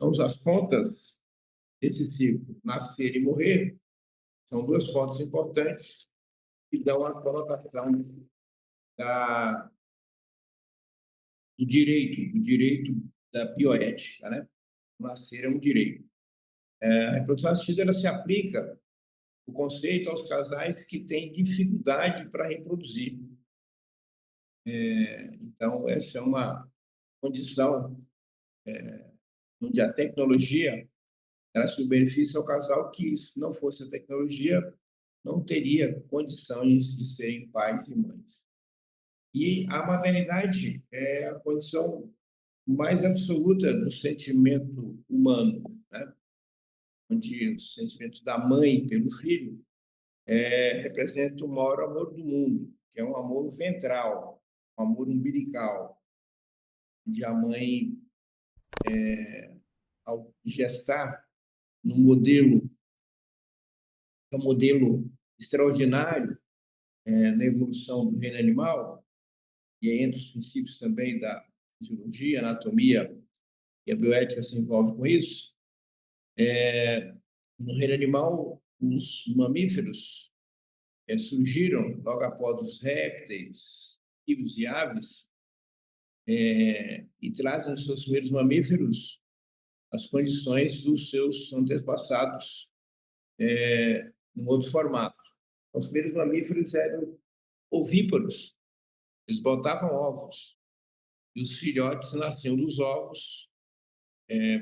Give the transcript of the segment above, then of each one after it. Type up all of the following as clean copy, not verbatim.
Então, as pontas desse ciclo, nascer e morrer, são duas pontas importantes que dão a colocação do direito da bioética, né? Nascer é um direito. A reprodução assistida ela se aplica o conceito aos casais que têm dificuldade para reproduzir. Então, essa é uma condição onde a tecnologia ela se beneficia ao casal que, se não fosse a tecnologia, não teria condições de serem pais e mães. E a maternidade é a condição mais absoluta do sentimento humano, né? Onde o sentimento da mãe pelo filho representa o maior amor do mundo, que é um amor ventral, um amor umbilical, onde a mãe, ao gestar num modelo, é um modelo extraordinário na evolução do reino animal, e é entre os princípios também da fisiologia, anatomia e a bioética se envolve com isso. No reino animal, os mamíferos surgiram logo após os répteis, anfíbios e aves, e trazem nos seus primeiros mamíferos as condições dos seus antepassados num outro formato. Os primeiros mamíferos eram ovíparos, eles botavam ovos, e os filhotes nasciam dos ovos,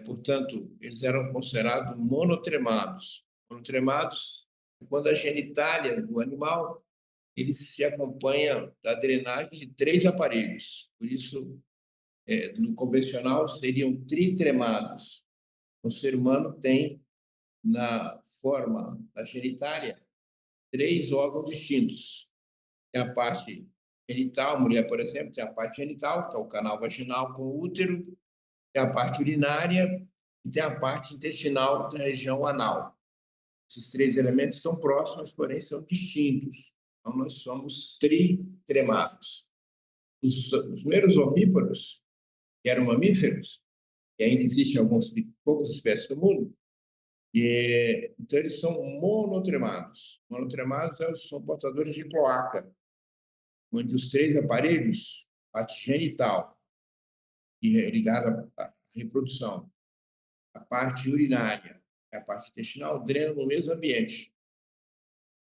portanto, eles eram considerados monotremados. Monotremados é quando a genitália do animal ele se acompanha da drenagem de 3 aparelhos. Por isso, no convencional, seriam tritremados. O ser humano tem, na forma da genitália, 3 órgãos distintos. Tem a parte genital, a mulher, por exemplo, tem a parte genital, que é o canal vaginal com o útero, tem a parte urinária e tem a parte intestinal da região anal. Esses 3 elementos estão próximos, porém são distintos. Então, nós somos tritremados. Os primeiros ovíparos, que eram mamíferos, e ainda existem poucas espécies do mundo, então eles são monotremados. Monotremados são portadores de cloaca, onde os 3 aparelhos, a parte genital, que é ligada à reprodução, a parte urinária e a parte intestinal, drenam no mesmo ambiente.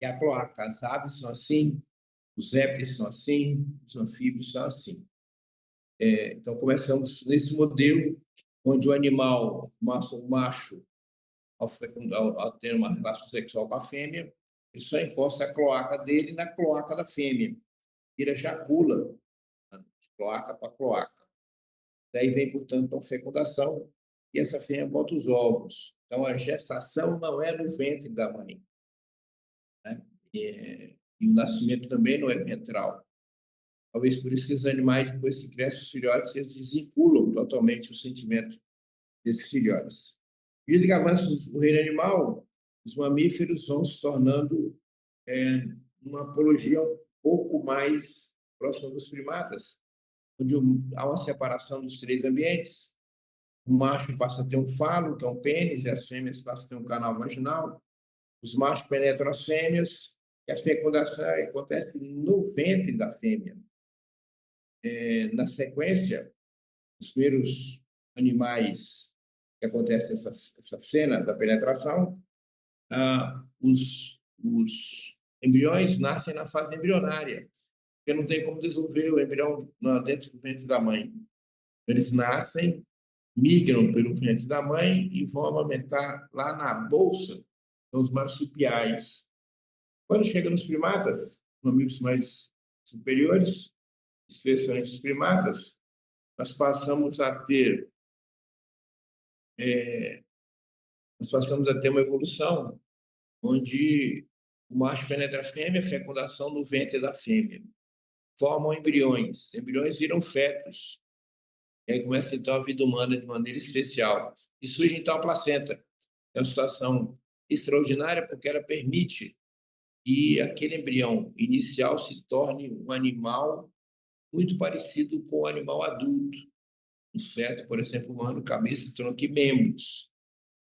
E a cloaca, as aves são assim, os répteis são assim, os anfíbios são assim. Então, começamos nesse modelo, onde o animal, o macho, ao ter uma relação sexual com a fêmea, ele só encosta a cloaca dele na cloaca da fêmea. Ele ejacula de cloaca para cloaca. Daí vem, portanto, a fecundação, e essa fêmea bota os ovos. Então, a gestação não é no ventre da mãe, né? E o nascimento também não é ventral. Talvez por isso que os animais, depois que crescem os filhotes, eles desvinculam totalmente o sentimento desses filhotes. À medida que avança o reino animal, os mamíferos vão se tornando uma apologia um pouco mais próxima dos primatas, onde há uma separação dos 3 ambientes. O macho passa a ter um falo, que é um pênis, e as fêmeas passam a ter um canal vaginal. Os machos penetram as fêmeas, e a fecundação acontece no ventre da fêmea. Na sequência, os primeiros animais que acontece essa cena da penetração, os embriões nascem na fase embrionária, porque não tem como desenvolver o embrião dentro do ventre da mãe. Eles nascem, migram pelo ventre da mãe e vão amamentar lá na bolsa dos marsupiais. Quando chega nos primatas, mamíferos mais superiores, especialmente os primatas, nós passamos a ter uma evolução onde o macho penetra a fêmea, a fecundação no ventre da fêmea. Formam embriões viram fetos. E aí começa, então, a vida humana de maneira especial. E surge, então, a placenta. É uma situação extraordinária porque ela permite que aquele embrião inicial se torne um animal muito parecido com o animal adulto. no feto, por exemplo, humano, cabeça, tronco e membros.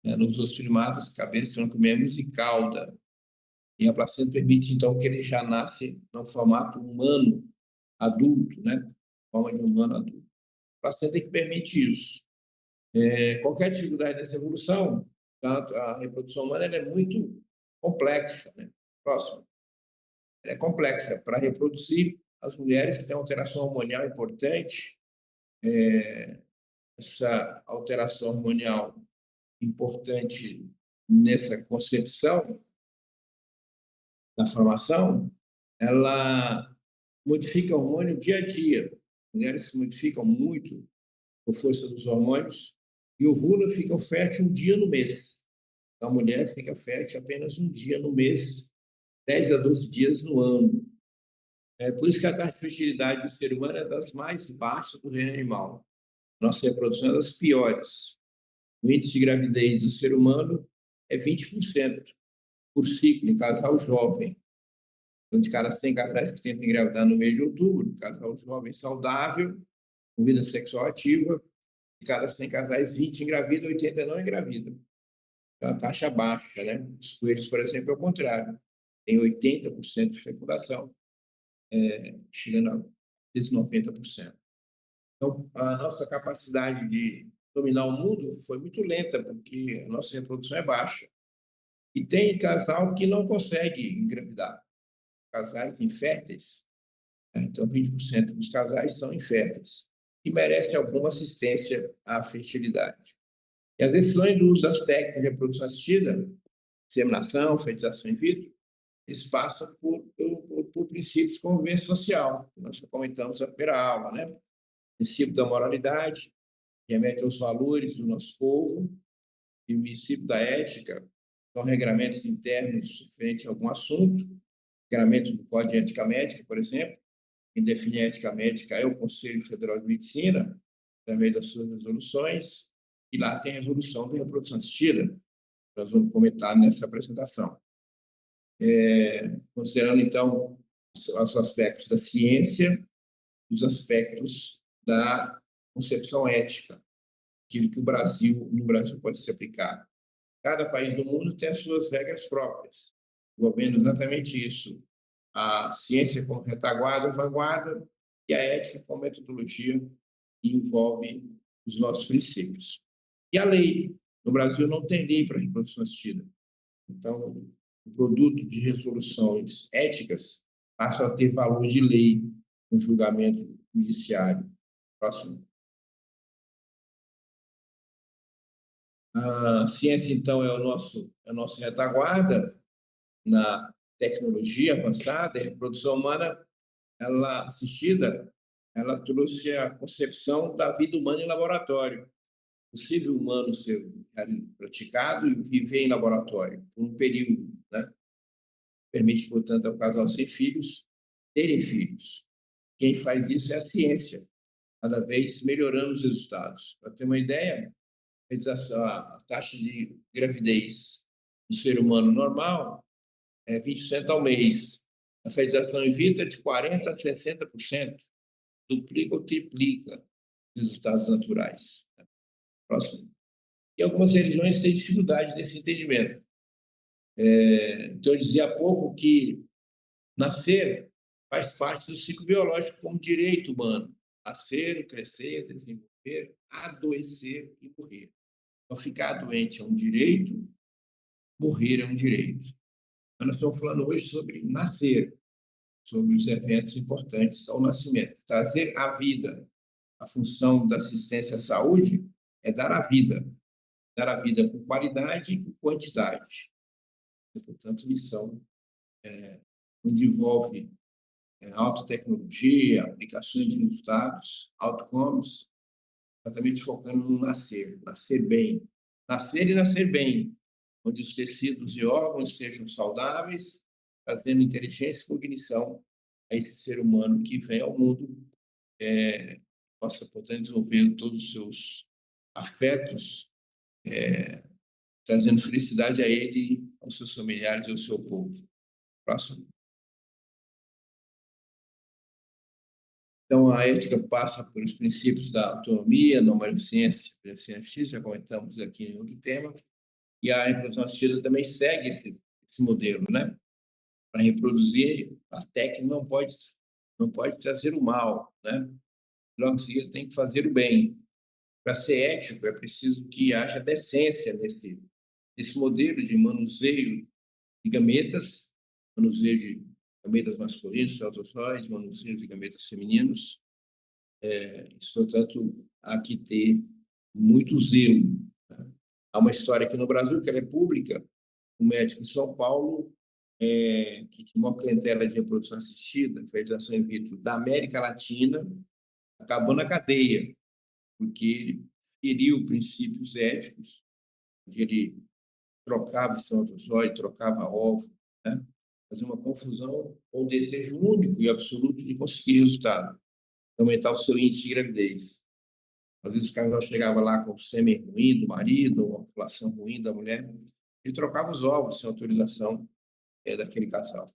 Nos outros primatas, cabeça, tronco, membros e cauda. E a placenta permite, então, que ele já nasce no formato humano adulto, né? Forma de humano adulto. A placenta é que permite isso. Qualquer dificuldade dessa evolução, a reprodução humana ela é muito complexa, né? Próximo. Ela é complexa. Para reproduzir, as mulheres têm alteração hormonial importante. Essa alteração hormonial importante nessa concepção da formação, ela modifica o hormônio dia a dia. Mulheres se modificam muito por força dos hormônios e ovulam e ficam férteis um dia no mês. A mulher fica fértil apenas um dia no mês, 10 a 12 dias no ano. É por isso que a taxa de fertilidade do ser humano é das mais baixas do reino animal. Nossa reprodução é das piores. O índice de gravidez do ser humano é 20% por ciclo, em casal jovem. Então, de cada 100 casais que tentam engravidar no mês de outubro, casal jovem saudável, com vida sexual ativa, de cada 100 casais, 20 engravidam, 80 não engravidam. É uma taxa baixa, né? Os coelhos, por exemplo, é o contrário. Tem 80% de fecundação, chegando a 90%. Então, a nossa capacidade de dominar o mundo foi muito lenta, porque a nossa reprodução é baixa. E tem casal que não consegue engravidar, casais inférteis. Então, 20% dos casais são inférteis e merecem alguma assistência à fertilidade. E as decisões do uso das técnicas de reprodução assistida, inseminação, fertilização in vitro, eles passam por princípios como convivência social, que nós já comentamos na primeira aula, né? O princípio da moralidade, que remete aos valores do nosso povo, e o princípio da ética, são regramentos internos referentes a algum assunto, regramentos do Código de Ética Médica, por exemplo. Quem define a ética médica é o Conselho Federal de Medicina, através das suas resoluções, e lá tem a resolução de reprodução assistida, nós vamos comentar nessa apresentação. Considerando, então, os aspectos da ciência, os aspectos da concepção ética, aquilo que no Brasil pode se aplicar. Cada país do mundo tem as suas regras próprias, envolvendo exatamente isso. A ciência como retaguarda, vanguarda, e a ética como metodologia que envolve os nossos princípios. E a lei. No Brasil não tem lei para reprodução assistida. Então, o produto de resoluções éticas passa a ter valor de lei no julgamento judiciário. Próximo. A ciência, então, é a nossa retaguarda na tecnologia avançada, a reprodução humana, ela assistida, ela trouxe a concepção da vida humana em laboratório. Possível humano ser praticado e viver em laboratório por um período, né? Permite, portanto, ao casal sem filhos terem filhos. Quem faz isso é a ciência, cada vez melhorando os resultados. Para ter uma ideia, a taxa de gravidez do ser humano normal é 20% ao mês. A fertilização in vitro é de 40% a 60%. Duplica ou triplica resultados naturais. Próximo. E algumas religiões têm dificuldade nesse entendimento. Então, eu dizia há pouco que nascer faz parte do ciclo biológico como direito humano. Nascer, crescer, desenvolver, adoecer e morrer. Então, ficar doente é um direito, morrer é um direito. Mas nós estamos falando hoje sobre nascer, sobre os eventos importantes ao nascimento. Trazer a vida. A função da assistência à saúde é dar a vida. Dar a vida com qualidade e com quantidade. E, portanto, missão onde envolve alta tecnologia, aplicações de resultados, outcomes, exatamente focando no nascer bem. Nascer e nascer bem, onde os tecidos e órgãos sejam saudáveis, trazendo inteligência e cognição a esse ser humano que vem ao mundo, possa, portanto, desenvolver todos os seus afetos, trazendo felicidade a ele, aos seus familiares e ao seu povo. Próximo. Então, a ética passa pelos princípios da autonomia, não maledicência, prevenção e justiça, já comentamos aqui em outro tema, e a reprodução assistida também segue esse modelo, né? Para reproduzir, a técnica não pode trazer o mal, né? Logo em seguida, tem que fazer o bem. Para ser ético, é preciso que haja decência nesse modelo de manuseio de gametas, manuseio de gametas masculinos, espermatozoides, manuseio de gametas femininos. Isso, portanto, há que ter muito zelo. Né? Há uma história aqui no Brasil, que ela é pública, um médico em São Paulo, que tinha uma clientela de reprodução assistida, fertilização in vitro da América Latina, acabou na cadeia, porque ele feriu princípios éticos, onde ele trocava espermatozoide, trocava ovo, né? Fazia uma confusão com o desejo único e absoluto de conseguir resultado, aumentar o seu índice de gravidez. Às vezes o casal chegava lá com o sêmen ruim do marido, ou a ovulação ruim da mulher, ele trocava os ovos sem autorização daquele casal.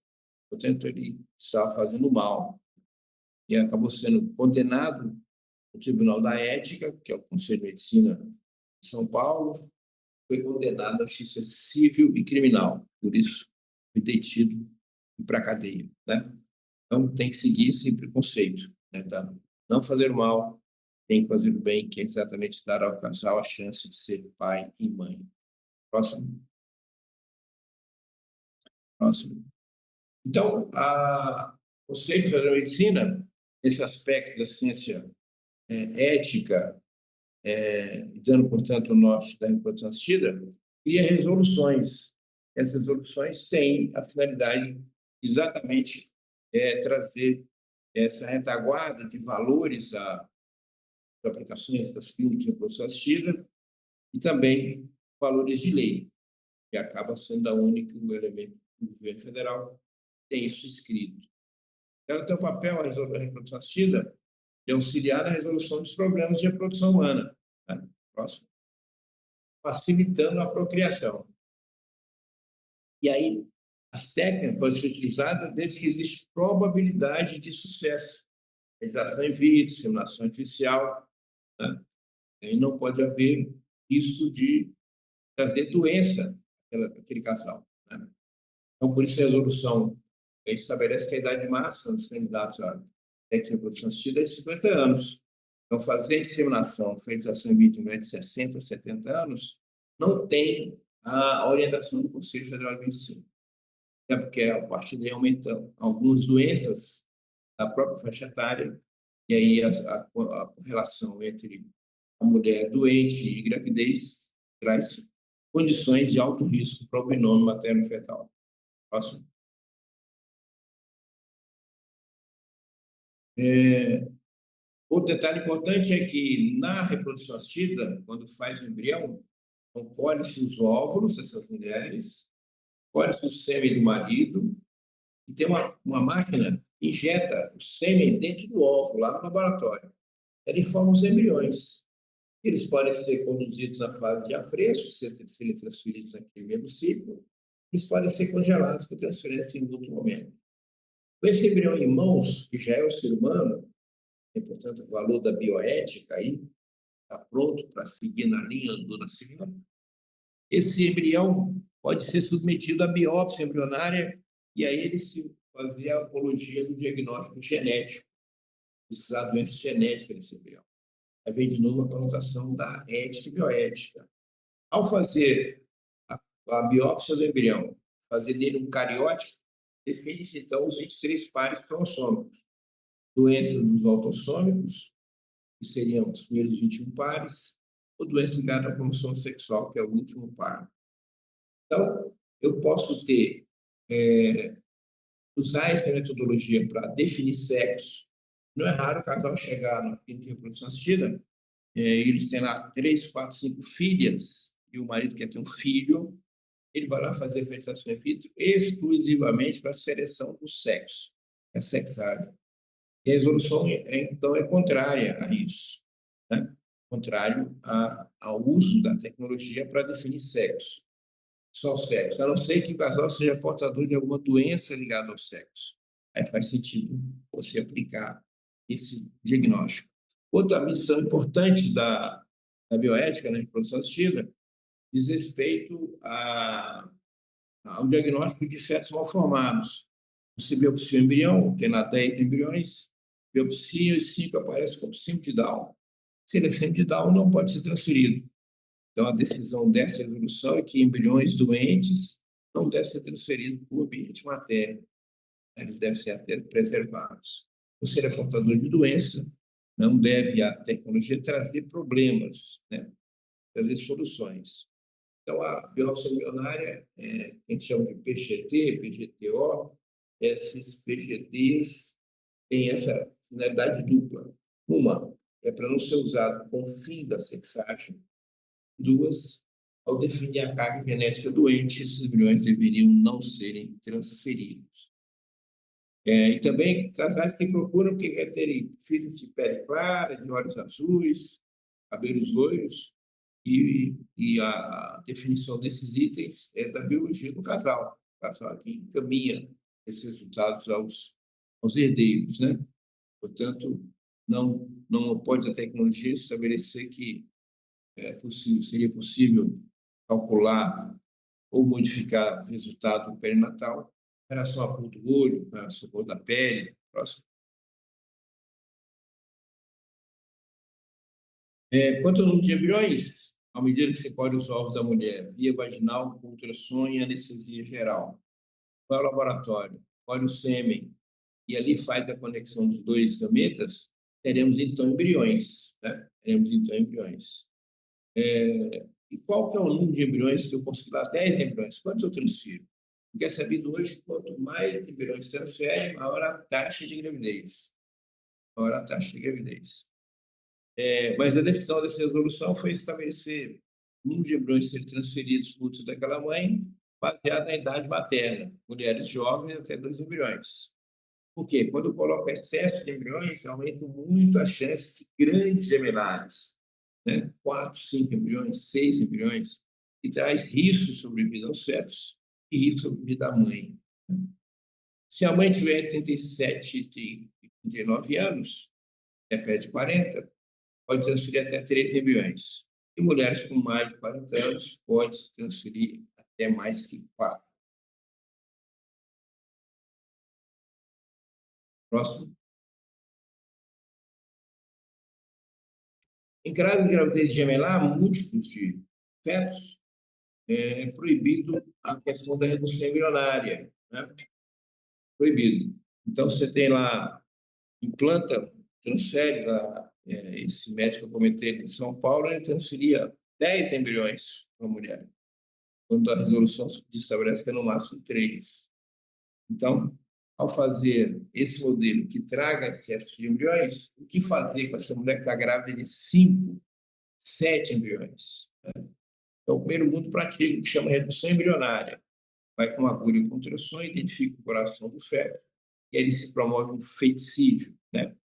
Portanto, ele estava fazendo mal e acabou sendo condenado no Tribunal da Ética, que é o Conselho de Medicina de São Paulo, foi condenado à justiça civil e criminal. Por isso, foi detido e para a cadeia, né? Então, tem que seguir esse preconceito, né? Tá? Não fazer o mal, tem que fazer o bem, que é exatamente dar ao casal a chance de ser pai e mãe. Próximo. Próximo. Então, o conceito da medicina, esse aspecto da ciência ética, dando, portanto, o norte da reprodução assistida, cria resoluções. Essas resoluções têm a finalidade exatamente trazer essa retaguarda de valores às aplicações das clínicas de reprodução assistida e também valores de lei, que acaba sendo a única elemento do governo federal que tem isso escrito. Ela tem o papel, a reprodução assistida, de auxiliar na resolução dos problemas de reprodução humana. Né? Próximo. Facilitando a procriação. E aí, as técnicas podem ser utilizadas desde que existe probabilidade de sucesso. Realização in vitro, inseminação artificial, né? E não pode haver risco de trazer doença àquele casal. Né? Então, por isso, a resolução estabelece que a idade máxima dos candidatos à técnica de reprodução assistida é de 50 anos. Então, fazer inseminação, fertilização in vitro em de 60, 70 anos, não tem a orientação do Conselho Federal de Medicina. É porque, a partir daí, aumentam algumas doenças da própria faixa etária, e aí a correlação entre a mulher doente e gravidez traz condições de alto risco para o binômio materno-fetal. Próximo. Outro detalhe importante é que, na reprodução assistida, quando faz o embrião, então, colhe-se os óvulos dessas mulheres, colhe-se o sêmen do marido, e tem uma máquina que injeta o sêmen dentro do óvulo, lá no laboratório. Ela forma os embriões. Eles podem ser conduzidos na fase de afresco, serem transferidos naquele mesmo ciclo. Eles podem ser congelados para transferência em outro momento. Com esse embrião em mãos, que já é o ser humano, tem, portanto, o valor da bioética aí, está pronto para seguir na linha do nascimento. Esse embrião pode ser submetido à biópsia embrionária e aí ele se fazer a apologia do diagnóstico genético, da doença genética desse embrião. Aí vem de novo a conotação da ética e bioética. Ao fazer a biópsia do embrião, fazer nele um cariótipo, define-se então os 23 pares cromossômicos. Doenças dos autossômicos, que seriam os primeiros 21 pares, ou doença ligada ao cromossomo sexual, que é o último par. Então, eu posso usar essa metodologia para definir sexo. Não é raro o casal chegar na clínica de reprodução assistida, eles têm lá 3, 4, 5 filhas, e o marido quer ter um filho, ele vai lá fazer fertilização in vitro exclusivamente para a seleção do sexo, é sexário. E a resolução, então, é contrária a isso, né? Contrário ao uso da tecnologia para definir sexo. Só sexo, a não ser que o casal seja portador de alguma doença ligada ao sexo. Aí faz sentido você aplicar esse diagnóstico. Outra missão importante da bioética na reprodução assistida diz respeito ao diagnóstico de fetos mal formados. Você biopsia o embrião, tem lá 10 embriões, biopsia e 5 aparece como síndrome de Down. Se ele é síndrome de Down, não pode ser transferido. Então, a decisão dessa resolução é que embriões doentes não devem ser transferidos para o ambiente materno. Eles devem ser até preservados. Ou se ele é portador de doença, não deve a tecnologia trazer problemas, né? Trazer soluções. Então, a biópsia embrionária, a gente chama de PGT, PGTO, esses PGTs têm essa finalidade dupla. Uma é para não ser usado com o fim da sexagem. Duas, ao definir a carga genética doente, esses embriões deveriam não serem transferidos. E também casais que procuram que querem terem filhos de pele clara, de olhos azuis, cabelos loiros, e a definição desses itens é da biologia do casal. O casal que encaminha esses resultados aos herdeiros, né? Portanto, não pode a tecnologia estabelecer que seria possível calcular ou modificar o resultado perinatal em relação à cor do olho, em relação à cor da pele. Próximo. Quanto ao número de embriões, à medida que você colhe os ovos da mulher, via vaginal, com ultrassom e anestesia geral, vai ao laboratório, colhe o sêmen e ali faz a conexão dos dois gametas, teremos então embriões, né? Teremos então embriões. E qual que é o número de embriões que eu consigo dar? 10 embriões. Quantos eu transfiro? Porque é sabido hoje que quanto mais embriões se transferem, maior a taxa de gravidez. Maior a taxa de gravidez. Mas a decisão dessa resolução foi estabelecer o número de embriões ser transferidos para o útero daquela mãe, baseado na idade materna. Mulheres jovens até 2 embriões. Por quê? Quando eu coloco excesso de embriões, aumenta muito a chance de grandes gemelares, né? 4, 5 embriões, 6 embriões, que traz risco de sobrevida aos fetos e risco de sobrevida à mãe. Se a mãe tiver 37 e 39 anos, perto de 40, pode transferir até 13 embriões. E mulheres com mais de 40 anos pode transferir até mais que 4. Próximo. Em casos de gravidez gemelar, múltiplos de fetos, é proibido a questão da redução embrionária, né? Proibido. Então, você tem lá, implanta, transfere lá, esse médico que eu comentei em São Paulo, ele transferia 10 embriões para a mulher, quando a resolução estabelece que é no máximo 3. Então, ao fazer esse modelo que traga excesso de embriões, o que fazer com essa mulher que está grávida de 5, 7 embriões? Então, o primeiro mundo pratica o que chama redução embrionária. Vai com uma agulha com ultrassom, identifica o coração do feto, e aí se promove um feticídio, né?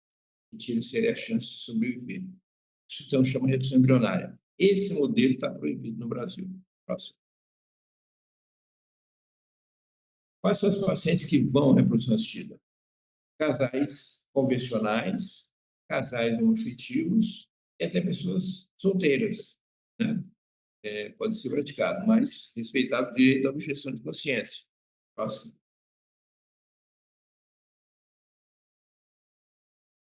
Que tira seria a chance de sobreviver. Isso então chama redução embrionária. Esse modelo está proibido no Brasil. Próximo. Quais são os pacientes que vão à reprodução assistida? Casais convencionais, casais homoafetivos e até pessoas solteiras, né? Pode ser praticado, mas respeitado o direito da objeção de consciência. Próximo.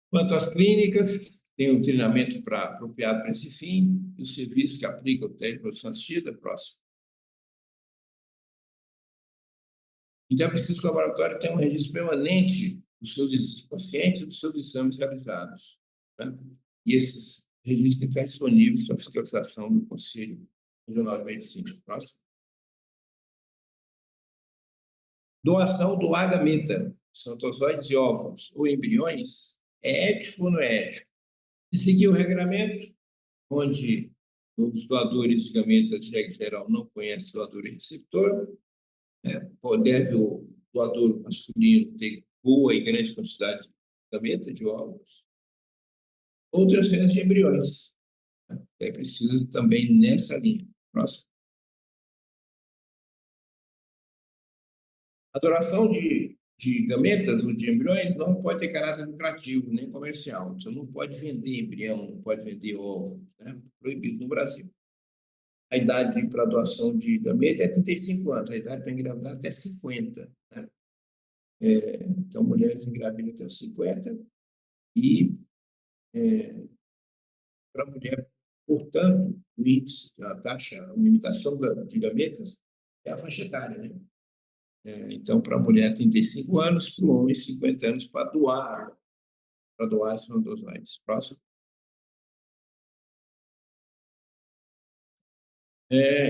Quanto às clínicas, tem um treinamento apropriado para esse fim e os serviços que aplicam o teste de reprodução assistida. Próximo. Então, é preciso que o laboratório tenha um registro permanente dos seus pacientes e dos seus exames realizados, né? E esses registros têm que estar disponíveis para fiscalização do Conselho Regional de Medicina. Próximo. Doação do gameta, espermatozoides e óvulos ou embriões, é ético ou não é ético? E seguir o regramento, onde os doadores de gametas, de regra geral, não conhecem doador e receptor, né? Deve o doador masculino ter boa e grande quantidade de gameta, de óvulos, ou transferência de embriões. Né? É preciso também nessa linha. Próximo. A doação de de gametas ou de embriões não pode ter caráter lucrativo nem comercial. Você não pode vender embrião, não pode vender ovo, né? Proibido no Brasil. A idade para doação de gameta é 35 anos, a idade para engravidar até 50. Né? Então, mulheres engravidam até os 50 e para a mulher, portanto, o índice, a taxa, a limitação de gametas é a faixa etária, né? Então, para a mulher, 35 anos, para o homem, 50 anos para doar espermatozoides. Próximo.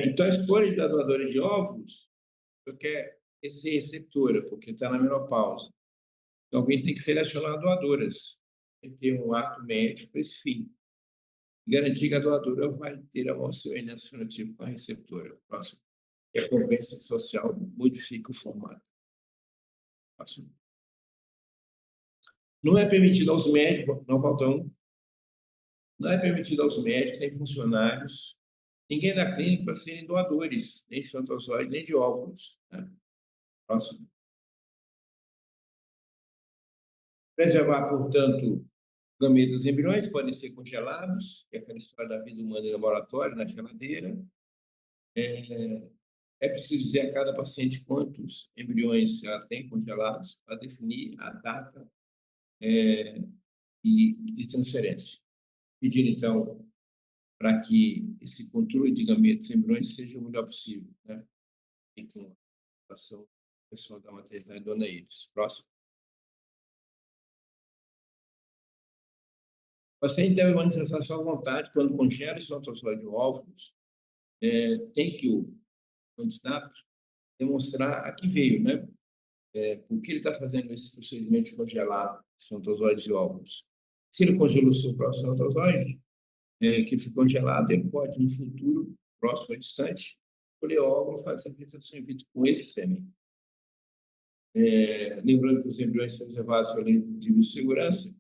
Então, a escolha da doadora de óvulos, eu quero ser receptora, porque está na menopausa. Então, alguém tem que selecionar doadoras. Tem que ter um ato médico para esse fim. Garantir que a doadora vai ter a amostra fenotipo com a receptora. Próximo. E a convivência social modifica o formato. Próximo. Não é permitido aos médicos, não faltam. Não é permitido aos médicos, nem funcionários, ninguém da clínica para serem doadores, nem de espermatozoide, nem de óvulos. Né? Próximo. Preservar, portanto, gametas e embriões podem ser congelados, que é aquela história da vida humana em laboratório, na geladeira. É preciso dizer a cada paciente quantos embriões ela tem congelados para definir a data de transferência. Pedir, então, para que esse controle de gametas e embriões seja o melhor possível, né? E com a ação pessoal da maternidade Dona Iris. Próximo. O paciente deve manifestar sua vontade quando congela e espermatozoide de óvulos. Tem que o candidato demonstrar a que veio, né? Por que ele está fazendo esse procedimento de congelar espermatozoides e óvulos? Se ele congelou o seu próprio espermatozoide, que ficou congelado, ele pode, no futuro, próximo ou distante, escolher óvulo e fazer a fixação in vitro com esse sêmen. Lembrando que os embriões preservados pela lei de biossegurança,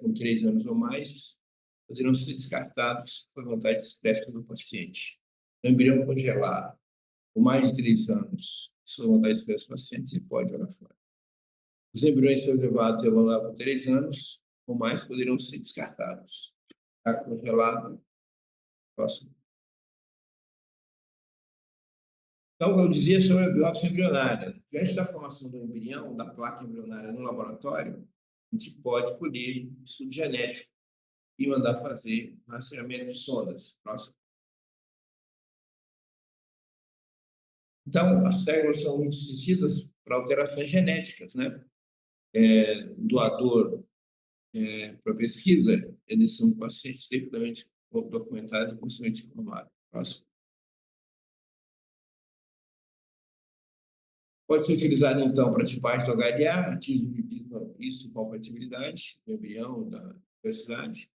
com 3 anos ou mais, poderão ser descartados por vontade expressa do paciente. O embrião congelado por mais de 3 anos, por vontade expressa do paciente, se pode jogar fora. Os embriões preservados e abandonados por 3 anos ou mais poderão ser descartados. Está congelado. Próximo. Então, eu dizia sobre a biópsia embrionária. Diante da formação do embrião, da placa embrionária no laboratório, a gente pode colher estudo genético e mandar fazer rastreamento de sondas. Próximo. Então, as células são muito sensíveis para alterações genéticas, né? Doador para pesquisa, eles são pacientes devidamente documentados e possivelmente informados. Próximo. Pode ser utilizado, então, para tipagem do HLA, atinge isso compatibilidade do embrião, da diversidade.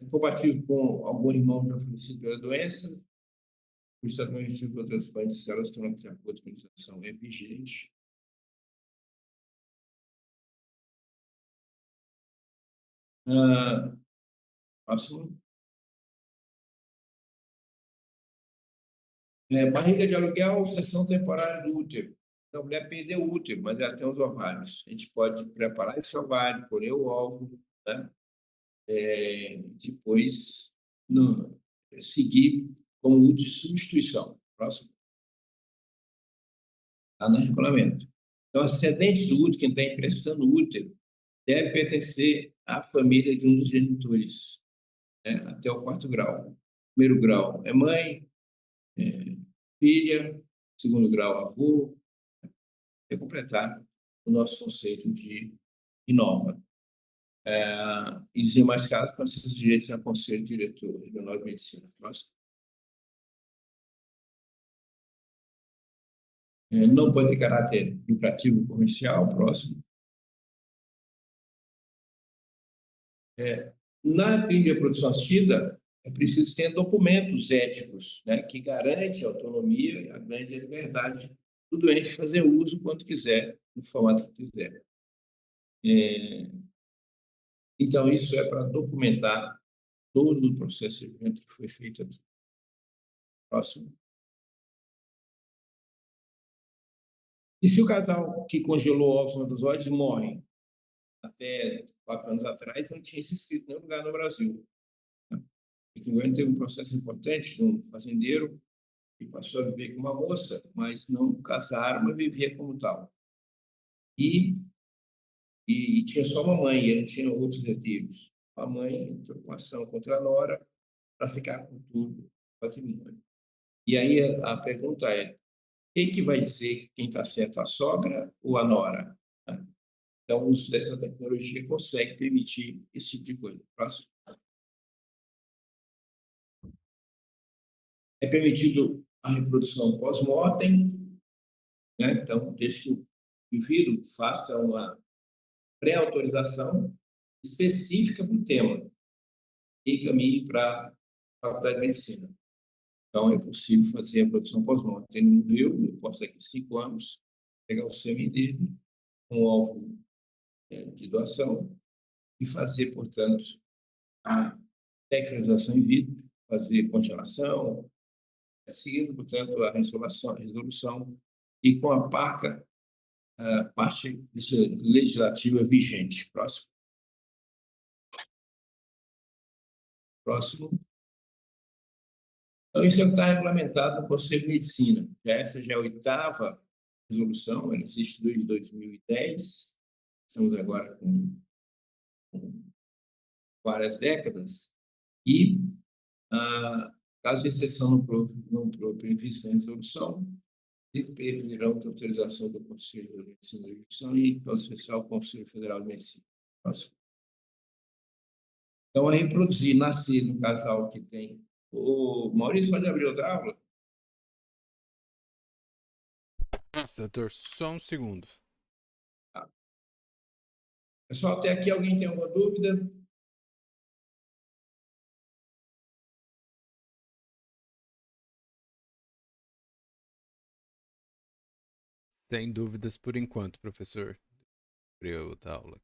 Compatível com algum irmão já falecido pela doença, o estabelecimento para o transplante de células que não tem acordo com a legislação é vigente. Próximo. Barriga de aluguel, sessão temporária do útero. Então, a mulher perdeu o útero, mas ela tem os ovários. A gente pode preparar esse ovário, colher o óvulo, né? Depois seguir como útero de substituição. Próximo. Está no regulamento. Então, ascendente do útero, quem está emprestando o útero, deve pertencer à família de um dos genitores, né? Até o 4º grau. Primeiro grau é mãe, filha, segundo grau, avô, é completar o nosso conceito de INOMA. Existem mais casos para esses direitos a Conselho Diretor Regional de Medicina. Próximo. Não pode ter caráter lucrativo comercial. Próximo. Na clínica de produção assistida, é preciso ter documentos éticos, né, que garantem a autonomia e a grande liberdade do doente fazer uso quando quiser, no formato que quiser. Então, isso é para documentar todo o procedimento que foi feito aqui. Próximo. E se o casal que congelou ovos espermatozoides morre? Até 4 anos atrás, não tinha se inscrito em nenhum lugar no Brasil. Aqui em Goiânia teve um processo importante de um fazendeiro que passou a viver com uma moça, mas não casaram, mas vivia como tal. E tinha só uma mãe, ele não tinha outros herdeiros. A mãe entrou com ação contra a nora para ficar com tudo o patrimônio. E aí a pergunta é, quem que vai dizer quem está certo, a sogra ou a nora? Então, o uso dessa tecnologia consegue permitir esse tipo de coisa. Próximo. É permitido a reprodução pós-mortem, né? Então, desde que o indivíduo faça uma pré-autorização específica para o tema e caminhe para a faculdade de medicina. Então, é possível fazer a produção pós-mortem. Ele morreu, eu posso daqui 5 anos pegar o sêmen dele, um alvo de doação, e fazer, portanto, a tecnização in vitro, fazer congelação, seguindo, portanto, a resolução e com a parte legislativa vigente. Próximo. Próximo. Então, isso é o que está regulamentado no Conselho de Medicina. Essa já é a 8ª resolução, ela existe desde 2010, estamos agora com várias décadas, e, caso de exceção não prevista na resolução, dependerão da autorização do Conselho de Medicina da Jurisdição e, em especial, o Conselho Federal de Medicina. Próximo. Então, a reproduzir, nascer no casal que tem... O Maurício pode abrir outra aula? Nossa, doutor, só um segundo. Tá. Pessoal, até aqui alguém tem alguma dúvida? Sem dúvidas por enquanto, professor. Abrir outra aula.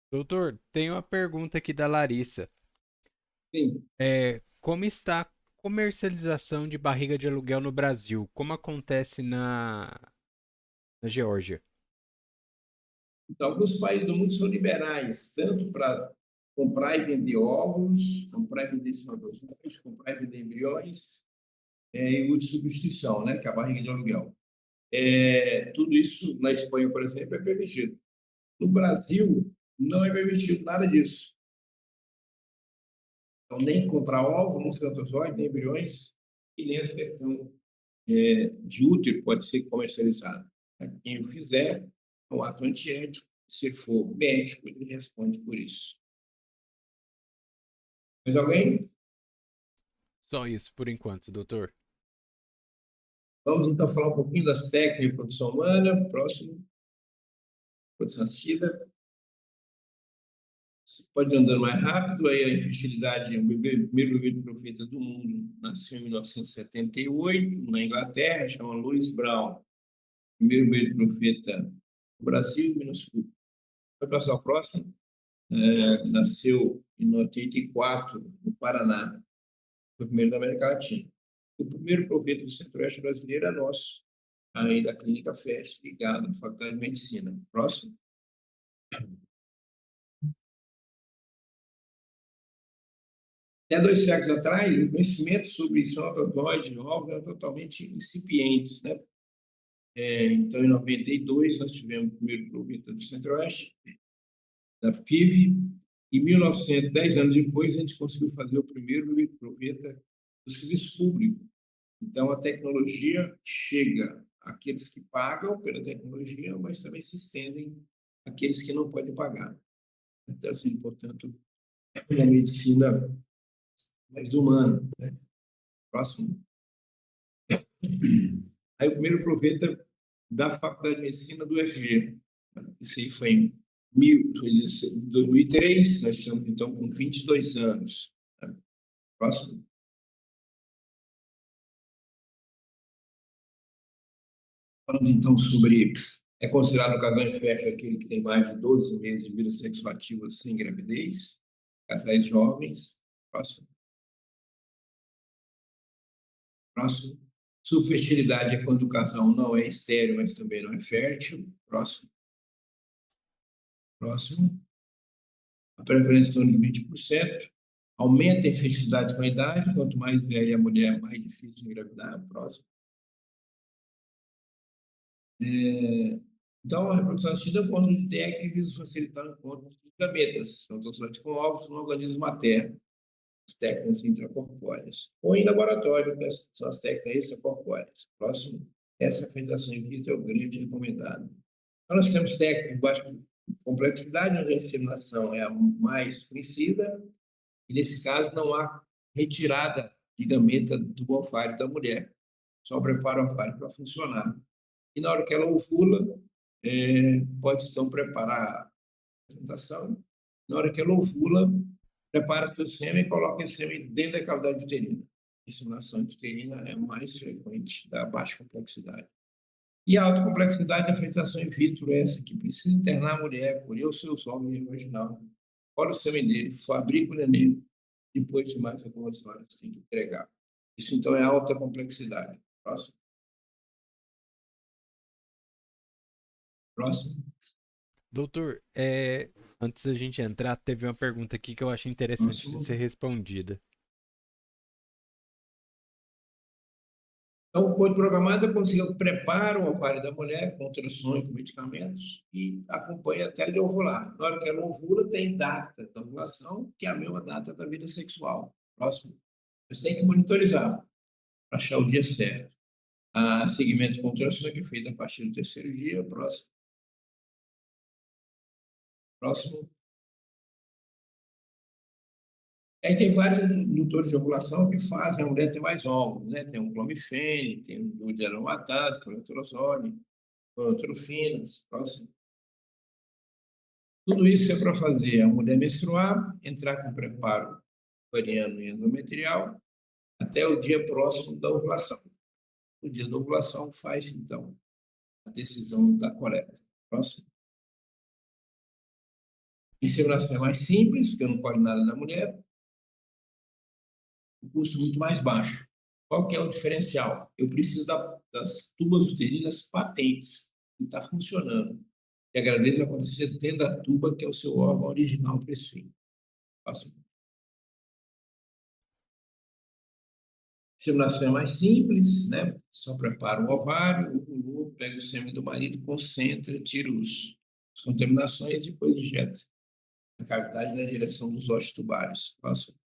Doutor, tem uma pergunta aqui da Larissa. Sim. Como está a comercialização de barriga de aluguel no Brasil? Como acontece na Geórgia? Então, alguns países do mundo são liberais, tanto para comprar e vender ovos, comprar e vender espermatozoides, comprar e vender embriões, e o de substituição, né, que é a barriga de aluguel. Tudo isso, na Espanha, por exemplo, é permitido. No Brasil, não é permitido nada disso. Então, nem comprar ovos, nem espermatozoides, nem embriões, e nem essa questão de útero pode ser comercializado. Quem o fizer é um ato antiético. Se for médico, ele responde por isso. Mais alguém? Só isso por enquanto, doutor. Vamos então falar um pouquinho das técnicas de produção humana. Próximo. Produção assistida. Você pode ir andando mais rápido. Aí a infertilidade, o primeiro bebê de profeta do mundo, nasceu em 1978, na Inglaterra, chama Louis Brown. Primeiro bebê de profeta no Brasil, minúsculo. Vai passar o próximo. Nasceu em 84, no Paraná. Foi o primeiro da América Latina. O primeiro profeta do Centro-Oeste brasileiro é nosso, aí da Clínica FES, ligado à Faculdade de Medicina. Próximo. Até 2 séculos atrás, o conhecimento sobre espermatozoide e óvulo era totalmente incipientes, né? Então, em 92, nós tivemos o primeiro profeta do Centro-Oeste, da FIV. Em 1900, 10 anos depois, a gente conseguiu fazer o primeiro profeta do serviço público. Então, a tecnologia chega àqueles que pagam pela tecnologia, mas também se estendem àqueles que não podem pagar. Então, assim, portanto, é uma medicina mais humana. Né? Próximo. Aí, o primeiro profeta da Faculdade de Medicina do UFG, Isso aí foi em 2003, nós estamos, então, com 22 anos. Próximo. Falando, então, sobre... É considerado casal infértil aquele que tem mais de 12 meses de vida sexual ativa sem gravidez, casais jovens. Próximo. Próximo. Subfertilidade é quando o casal não é estéril, mas também não é fértil. Próximo. Próximo. A prevalência em torno de 20%. Aumenta a infertilidade com a idade. Quanto mais velha a mulher, mais difícil engravidar. Próximo. Então, a reprodução assistida é um conjunto de técnicas que visa facilitar o encontro de gametas, tanto com ovos no organismo materno, as técnicas intracorpóreas, ou em laboratório, que são as técnicas extracorpóreas. Próximo, essa fermentação in vitro é o grande recomendado. Então, nós temos técnicas de baixa complexidade, onde a inseminação é a mais conhecida, e nesse caso não há retirada de gameta do ovário da mulher, só prepara o ovário para funcionar. E na hora que ela ovula, pode então preparar a apresentação. Na hora que ela ovula, prepara seu sêmen e coloca esse sêmen dentro da cavidade uterina. A inseminação uterina é mais frequente da baixa complexidade. E a alta complexidade da fermentação in vitro é essa que precisa internar a mulher, colher os seus óvulos imaginal, olha o sêmen dele, fabrica o neném, depois de mais algumas horas tem que entregar. Isso então é alta complexidade. Próximo. Próximo. Doutor, antes da gente entrar, teve uma pergunta aqui que eu acho interessante de ser respondida. Então, o coito programado é quando você prepara o ovário da mulher com ultrassom e com medicamentos e acompanha até ele ovular. Na hora que ela ovula, tem data da ovulação, que é a mesma data da vida sexual. Próximo. Você tem que monitorizar para achar o dia certo. A segmento com ultrassom que é feito a partir do terceiro dia. Próximo. Próximo. Aí tem vários indutores de ovulação que fazem a mulher ter mais óvulos, né? Tem o clomifene, tem o diaromatase, cloretrozole, clorotrofinas. Próximo. Tudo isso é para fazer a mulher menstruar, entrar com preparo ovariano e endometrial até o dia próximo da ovulação. O dia da ovulação faz, então, a decisão da coleta. Próximo. Inseminação é mais simples, porque não colhe nada da mulher. O custo muito mais baixo. Qual que é o diferencial? Eu preciso das tubas uterinas patentes, que está funcionando. E a gravidez vai acontecer dentro da tuba, que é o seu órgão original para esse fim. Próximo. Inseminação é mais simples, né? Só prepara o ovário, ovulou, pega o sêmen do marido, concentra, tira as contaminações e depois injeta a cavidade na direção dos ossos tubários. Próximo.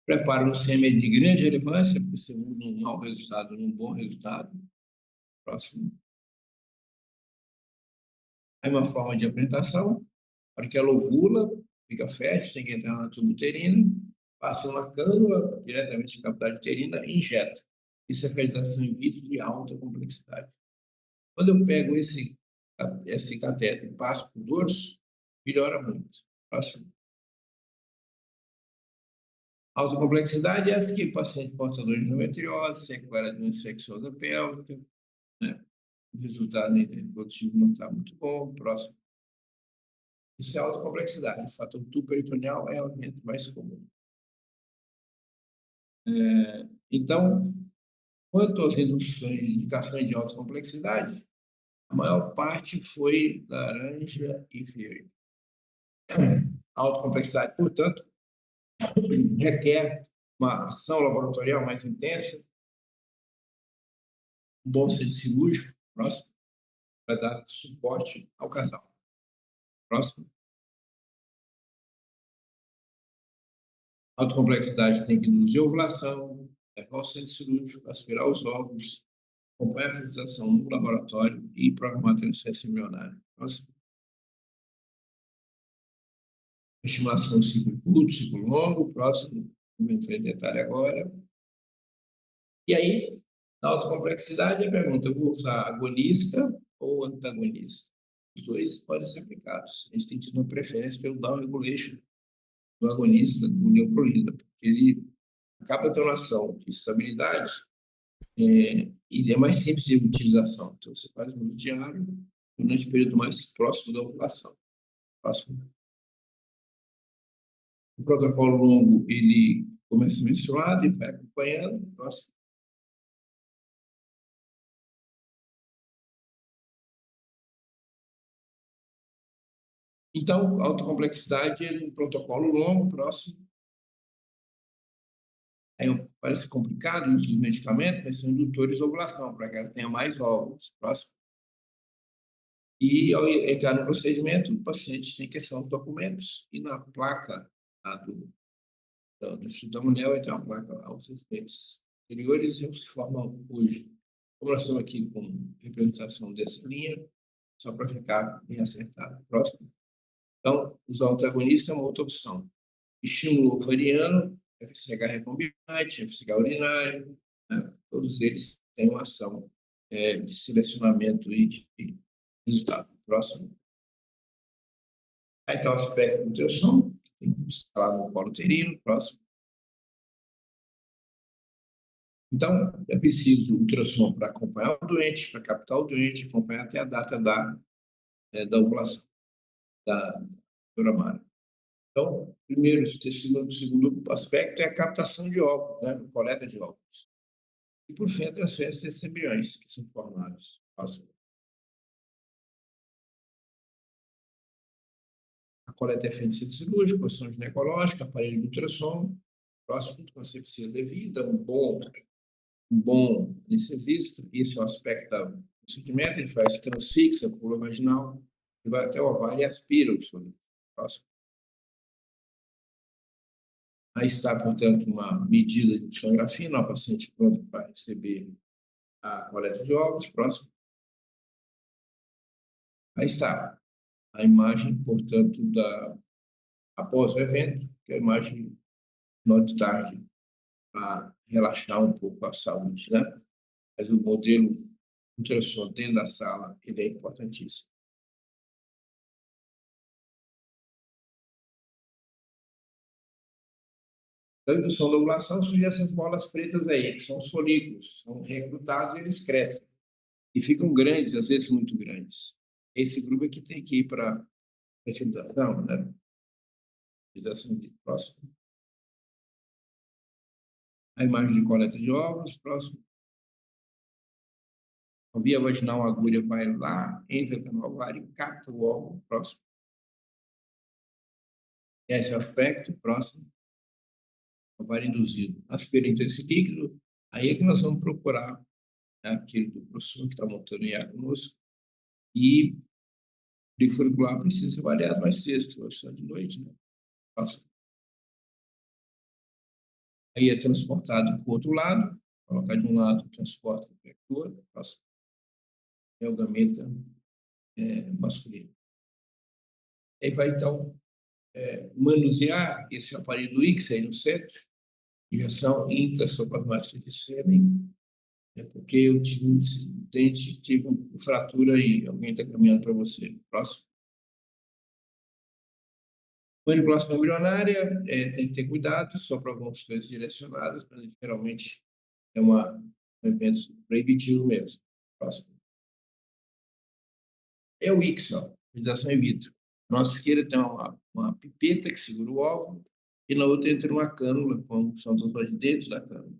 Prepara um sêmen de grande relevância, porque você muda um mau resultado num bom resultado. Próximo. Aí uma forma de apresentação, para que ela ovula, fica fértil, tem que entrar na tuba uterina, passa uma cânula diretamente na cavidade uterina e injeta. Isso é fertilização in vitro de alta complexidade. Quando eu pego esse cateter e passo para o dorso, melhora muito. Próximo. Alta complexidade é essa que paciente portador de endometriose, sequela de uma infecção pélvica, né? O resultado reprodutivo não está muito bom. Próximo. Isso é alta complexidade. O fator tubo peritoneal é o elemento mais comum. Então, quanto às indicações de alta complexidade, a maior parte foi laranja e verde. Alta complexidade, portanto, requer uma ação laboratorial mais intensa, um bom centro cirúrgico, próximo, para dar suporte ao casal. Próximo. Alta complexidade tem que induzir a ovulação, levar ao centro cirúrgico, aspirar os óvulos, acompanhar a fertilização no laboratório e programar a transferência embrionária. Próximo. Estimulação ciclo curto, ciclo longo, próximo, não entrei em detalhe agora. E aí, na alta complexidade, a pergunta, eu vou usar agonista ou antagonista. Os dois podem ser aplicados. A gente tem tido uma preferência pelo down regulation do agonista, do neuprolida, porque ele acaba tendo uma ação de estabilidade e ele é mais simples de utilização. Então, você faz um uso diário nesse período mais próximo da ovulação. Próximo. O protocolo longo, ele começa menstruado e vai acompanhando. Próximo. Então, alta complexidade é um protocolo longo, próximo. Aí parece complicado os medicamentos, mas são indutores de ovulação, para que ela tenha mais óvulos. Próximo. E, ao entrar no procedimento, o paciente tem questão de documentos e na placa do Instituto da Mulher vai ter uma placa aos dentes anteriores e os que formam hoje. Como nós estamos aqui com representação dessa linha, só para ficar bem acertado. Próximo. Então, os antagonistas é uma outra opção. Estímulo ovariano, FSH recombinante, FSH urinário, né? Todos eles têm uma ação de selecionamento e de resultado. Próximo. Aí está o aspecto do ultrassom, que tem que buscar lá no colo uterino. Próximo. Então, é preciso ultrassom para acompanhar o doente, para captar o doente, acompanhar até a data da ovulação da doutora Mara. Então, primeiro, o segundo aspecto é a captação de óvulos, né, a coleta de óvulos. E, por fim, a transferência desses embriões que são formados. A coleta é feita em centro cirúrgico, posição ginecológica, aparelho de ultrassom, próximo com asepsia devida, um bom anestesista. Esse é o aspecto do procedimento. A gente faz transfixa, pula vaginal, e vai até o ovário e aspira o soro. Próximo. Aí está, portanto, uma medida de sonografia, no paciente pronto para receber a coleta de óvulos. Próximo. Aí está a imagem, portanto, após o evento, que é a imagem final de tarde, para relaxar um pouco a saúde, né? Mas o modelo ultrassom dentro da sala, ele é importantíssimo. Da indução da ovulação surgem essas bolas pretas aí, que são os folículos, são recrutados e eles crescem. E ficam grandes, às vezes muito grandes. Esse grupo é que tem que ir para a fertilização, né? Fertilização de próximo. A imagem de coleta de óvulos, próximo. A via vaginal, a agulha vai lá, entra no ovário, capta o óvulo, próximo. Esse é o aspecto, próximo. Ovário induzido. Aspira então esse líquido, aí é que nós vamos procurar, né, aquele do professor que está montando o IA conosco, e o líquido folicular precisa ser variado mais cedo, só de noite, né? Próximo. Aí é transportado para o outro lado, colocar de um lado, transporta para o outro, próximo. É o gameta masculino. Aí vai, então, manusear esse aparelho do X aí no centro, injeção intrassoplasmática de sêmen, porque eu tive um acidente, tive uma fratura e alguém está caminhando para você. Próximo. Manipulação embrionária, tem que ter cuidado, só para algumas coisas direcionadas, mas geralmente é um evento proibitivo mesmo. Próximo. É o X, ó, fertilização in vitro. Na nossa esquerda tem uma pipeta que segura o óvulo, e na outra entra uma cânula, com são os dois dedos da cânula.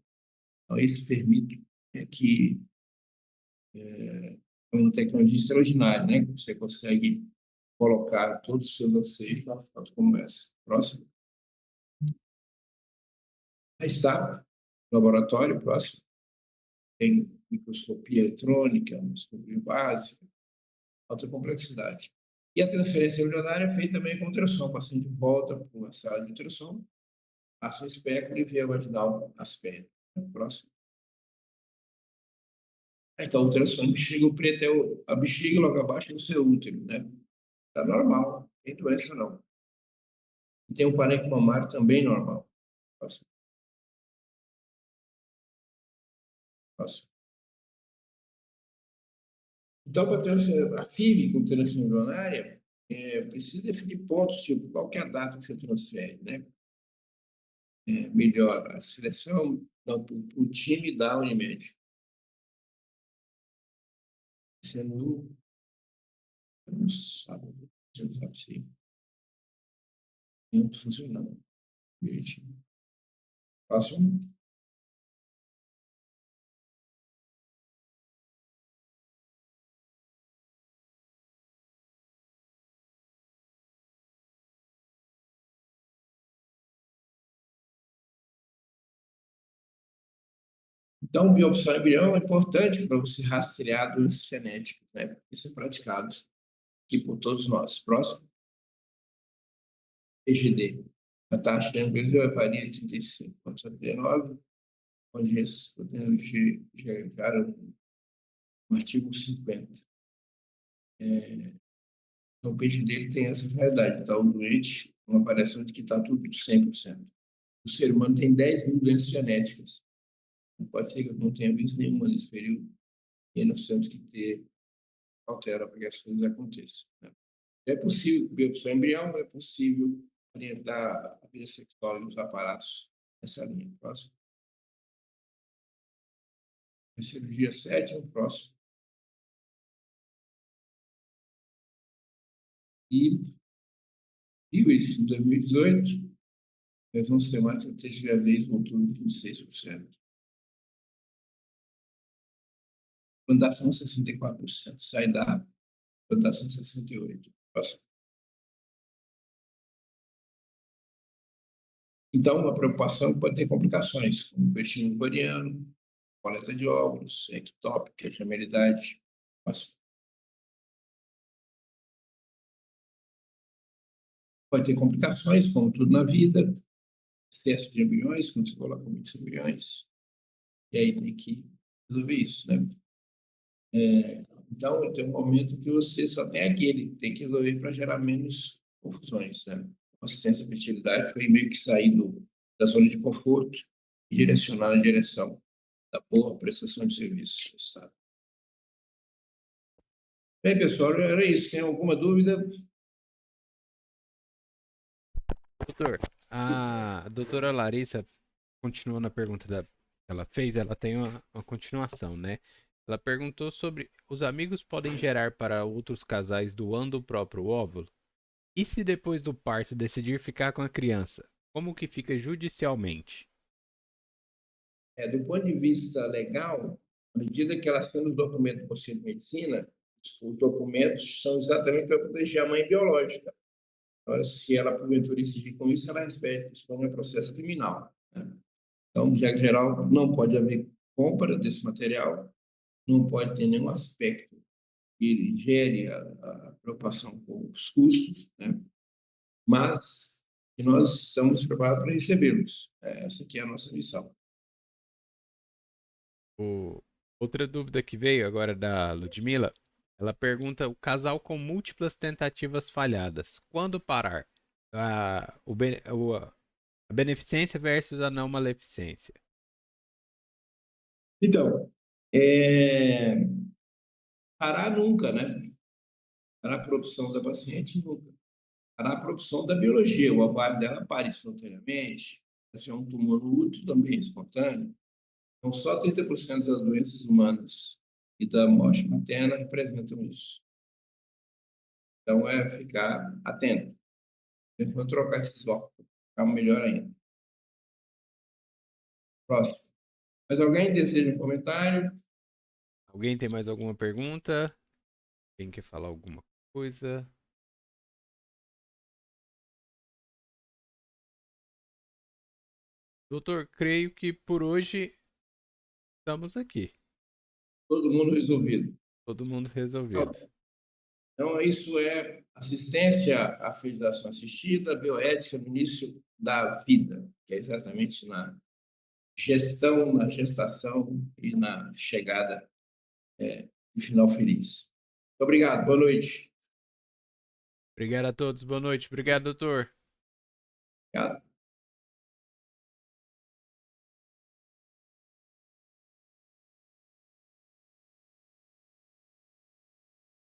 Então, isso permite que é uma tecnologia extraordinária, né? Você consegue colocar todos os seus anseios na foto como essa. Próximo. Aí está, laboratório, próximo. Tem microscopia eletrônica, microscopia básica, alta complexidade. E a transferência embrionária é feita também com ultrassom. O paciente volta para uma sala de ultrassom, passa o espéculo e vê a vaginal as pernas. Próximo. Então, o ultrassom bexiga, o preto é a bexiga, logo abaixo é o seu útero, né? Está normal, não tem doença não. E tem um parênquima mamário também normal. Próximo. Próximo. Então, a FIV com transferência embrionária, precisa definir pontos, tipo, qual que é a data que você transfere, né? Melhor, a seleção o time da Unimed. Sendo no sábado, não sabe se não funcionando direitinho. Próximo. Então, biopsia embrião é importante para você rastrear doenças genéticas, né? Isso é praticado aqui por todos nós. Próximo, EGD. A taxa de embrião varia de 35,79, onde chegaram no artigo 50. Então, o peixe dele tem essa realidade. Então, o doente, uma variação de que está tudo 100%. O ser humano tem 10 mil doenças genéticas. Não pode ser que eu não tenha visto nenhuma nesse período. E nós temos que ter cautela para que as coisas aconteçam, né? É possível biopsia embrião, é possível orientar a vida sexual e os aparatos nessa linha. Próximo. A cirurgia 7, próximo. E isso, em 2018, nós vamos ter mais de gravidez voltou de 26%. Plantação 64%, sai da plantação 68%. Próximo. Então, uma preocupação pode ter complicações, como peixinho ovariano, coleta de óvulos, ectópica, gemelidade. Próximo. Pode ter complicações, como tudo na vida, excesso de embriões, quando você coloca muitos embriões, e aí tem que resolver isso, né? Então, tem um momento que você só tem aquele, tem que resolver para gerar menos confusões, né? A assistência à fertilidade foi meio que sair da zona de conforto e direcionar na direção da boa prestação de serviço. Tá? Bem, pessoal, era isso. Tem alguma dúvida? Doutor, a doutora Larissa, continuando a pergunta que ela fez, ela tem uma continuação, né? Ela perguntou sobre os amigos podem gerar para outros casais doando o próprio óvulo? E se depois do parto decidir ficar com a criança? Como que fica judicialmente? Do ponto de vista legal, à medida que elas têm os documentos do Conselho de Medicina, os documentos são exatamente para proteger a mãe biológica. Agora, se ela, porventura, incidir com isso, ela responde a processo criminal, né? Então, de regra geral, não pode haver compra desse material, não pode ter nenhum aspecto que gere a preocupação com os custos, né? Mas que nós estamos preparados para recebê-los. Essa aqui é a nossa missão. Outra dúvida que veio agora da Ludmila, ela pergunta: o casal com múltiplas tentativas falhadas, quando parar? A beneficência versus a não maleficência. Então, parar nunca, né? Parar a produção da paciente nunca. Parar a produção da biologia. O ovário dela para espontaneamente, se é um tumor no útero também espontâneo. Então, só 30% das doenças humanas e da morte materna representam isso. Então, ficar atento. Tentando trocar esses óculos, ficar melhor ainda. Próximo. Mas alguém deseja um comentário? Alguém tem mais alguma pergunta? Quem quer falar alguma coisa? Doutor, creio que por hoje estamos aqui. Todo mundo resolvido. Todo mundo resolvido. Então, isso é assistência à fertilização assistida, bioética no início da vida, que é exatamente na gestão, na gestação e na chegada de final feliz. Muito obrigado, boa noite. Obrigado a todos, boa noite. Obrigado, doutor. Obrigado.